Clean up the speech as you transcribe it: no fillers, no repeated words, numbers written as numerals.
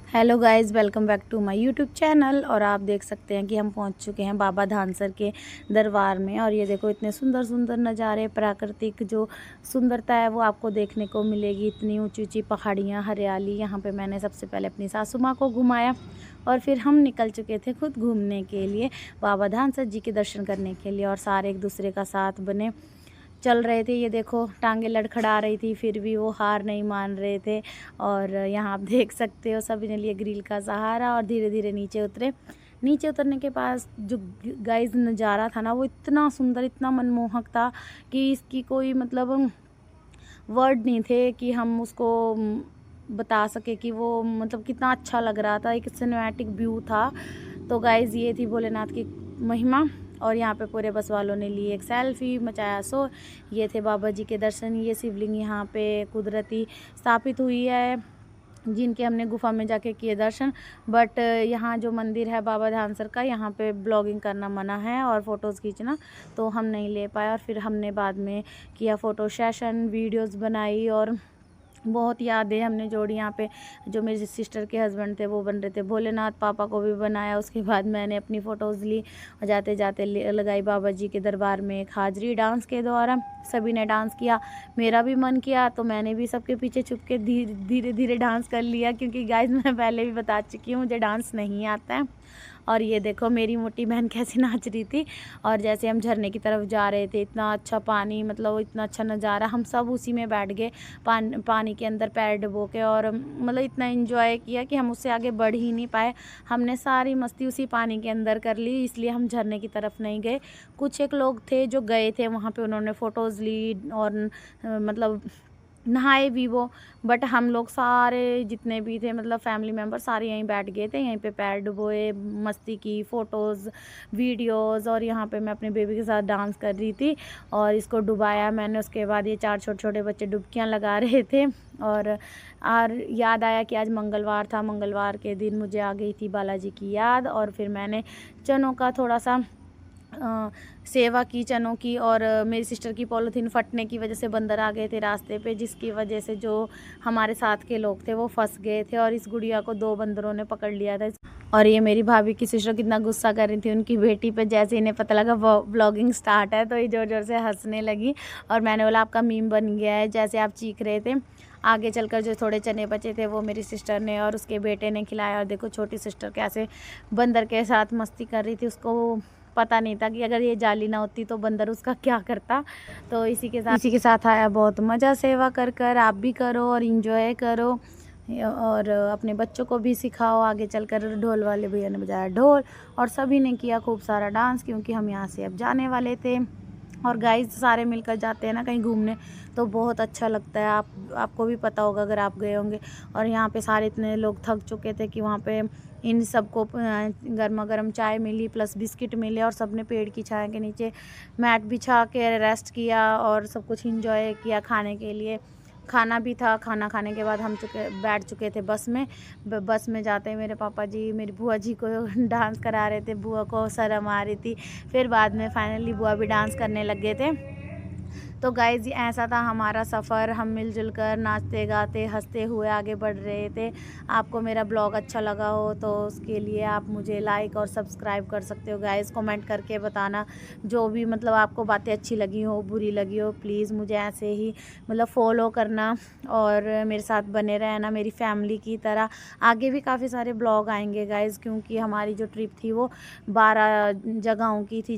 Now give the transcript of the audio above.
Hello guys, welcome back to my YouTube channel. और आप देख सकते हैं कि हम पहुंच चुके हैं बाबा धानसर के दरबार में। और ये देखो, इतने सुंदर सुंदर नज़ारे, प्राकृतिक जो सुंदरता है वो आपको देखने को मिलेगी। इतनी ऊंची ऊंची पहाड़ियां, हरियाली। यहाँ पे मैंने सबसे पहले अपनी सासू माँ को घुमाया और फिर हम निकल चुके थे खुद घूमने के लिए, बाबा धानसर जी के दर्शन करने के लिए। और सारे एक दूसरे का साथ बने चल रहे थे। ये देखो, टांगे लड़खड़ा रही थी, फिर भी वो हार नहीं मान रहे थे। और यहाँ आप देख सकते हो, सभी ने लिए ग्रिल का सहारा और धीरे धीरे नीचे उतरे। नीचे उतरने के पास जो गाइस नज़ारा था ना, वो इतना सुंदर, इतना मनमोहक था कि इसकी कोई मतलब वर्ड नहीं थे कि हम उसको बता सके कि वो मतलब कितना अच्छा लग रहा था। एक सिनेमैटिक व्यू था। तो गाइस, ये थी भोलेनाथ की महिमा। और यहाँ पे पूरे बस वालों ने ली एक सेल्फी, मचाया शोर। ये थे बाबा जी के दर्शन। ये शिवलिंग यहाँ पे कुदरती स्थापित हुई है, जिनके हमने गुफा में जाके किए दर्शन। बट यहाँ जो मंदिर है बाबा धानसर का, यहाँ पे ब्लॉगिंग करना मना है और फ़ोटोज़ खींचना, तो हम नहीं ले पाए। और फिर हमने बाद में किया फ़ोटो सेशन, वीडियोज़ बनाई और बहुत यादें हमने जोड़ी। यहाँ पे जो मेरी सिस्टर के हस्बैंड थे वो बन रहे थे भोलेनाथ, पापा को भी बनाया। उसके बाद मैंने अपनी फ़ोटोज़ ली और जाते जाते लगाई बाबा जी के दरबार में एक हाज़री डांस के द्वारा। सभी ने डांस किया, मेरा भी मन किया तो मैंने भी सबके पीछे छुप के धीरे धीरे डांस कर लिया, क्योंकि गाइस मैं पहले भी बता चुकी हूँ मुझे डांस नहीं आता है। और ये देखो मेरी मोटी बहन कैसी नाच रही थी। और जैसे हम झरने की तरफ जा रहे थे, इतना अच्छा पानी, मतलब इतना अच्छा नज़ारा, हम सब उसी में बैठ गए पानी के अंदर पैर डुबो के। और मतलब इतना एंजॉय किया कि हम उससे आगे बढ़ ही नहीं पाए। हमने सारी मस्ती उसी पानी के अंदर कर ली, इसलिए हम झरने की तरफ नहीं गए। कुछ एक लोग थे जो गए थे वहाँ पे, उन्होंने फ़ोटोज़ ली और मतलब नहाए भी वो। बट हम लोग सारे जितने भी थे, मतलब फैमिली मेम्बर, सारे यहीं बैठ गए थे, यहीं पे पैर डुबोए, मस्ती की, फ़ोटोज़, वीडियोज़। और यहाँ पे मैं अपने बेबी के साथ डांस कर रही थी और इसको डुबाया मैंने। उसके बाद ये 4 छोटे छोटे बच्चे डुबकियाँ लगा रहे थे। और याद आया कि आज मंगलवार था, मंगलवार के दिन मुझे आ गई थी बालाजी की याद। और फिर मैंने चनों का थोड़ा सा सेवा की, चनों की। और मेरी सिस्टर की पॉलीथीन फटने की वजह से बंदर आ गए थे रास्ते पे, जिसकी वजह से जो हमारे साथ के लोग थे वो फंस गए थे और इस गुड़िया को 2 बंदरों ने पकड़ लिया था। और ये मेरी भाभी की सिस्टर कितना गुस्सा कर रही थी उनकी बेटी पे। जैसे इन्हें पता लगा व्लॉगिंग स्टार्ट है तो ये ज़ोर ज़ोर से हंसने लगी। और मैंने बोला आपका मीम बन गया है, जैसे आप चीख रहे थे। आगे चलकर जो थोड़े चने बचे थे वो मेरी सिस्टर ने और उसके बेटे ने खिलाया। और देखो छोटी सिस्टर कैसे बंदर के साथ मस्ती कर रही थी, उसको पता नहीं था कि अगर ये जाली ना होती तो बंदर उसका क्या करता। तो इसी के साथ आया बहुत मज़ा सेवा कर कर। आप भी करो और इन्जॉय करो और अपने बच्चों को भी सिखाओ। आगे चलकर ढोल वाले भैया ने बजाया ढोल और सभी ने किया खूब सारा डांस, क्योंकि हम यहाँ से अब जाने वाले थे। और गाइस, सारे मिलकर जाते हैं ना कहीं घूमने तो बहुत अच्छा लगता है। आपको भी पता होगा अगर आप गए होंगे। और यहाँ पे सारे इतने लोग थक चुके थे कि वहाँ पे इन सबको गर्मा गर्म चाय मिली प्लस बिस्किट मिले। और सब ने पेड़ की छाया के नीचे मैट बिछा के रेस्ट किया और सब कुछ एंजॉय किया। खाने के लिए खाना भी था। खाना खाने के बाद हम बैठ चुके थे बस में। बस में जाते मेरे पापा जी मेरी बुआ जी को डांस करा रहे थे, बुआ को शर्म आ रही थी। फिर बाद में फाइनली बुआ भी डांस करने लग गए थे। तो गाइज़, ऐसा था हमारा सफ़र। हम मिलजुल कर नाचते गाते हंसते हुए आगे बढ़ रहे थे। आपको मेरा ब्लॉग अच्छा लगा हो तो उसके लिए आप मुझे लाइक और सब्सक्राइब कर सकते हो गाइज़। कमेंट करके बताना जो भी मतलब आपको बातें अच्छी लगी हो, बुरी लगी हो। प्लीज़ मुझे ऐसे ही मतलब फॉलो करना और मेरे साथ बने रहना मेरी फैमिली की तरह। आगे भी काफ़ी सारे ब्लॉग आएंगे गाइज़, क्योंकि हमारी जो ट्रिप थी वो 12 जगहों की थी।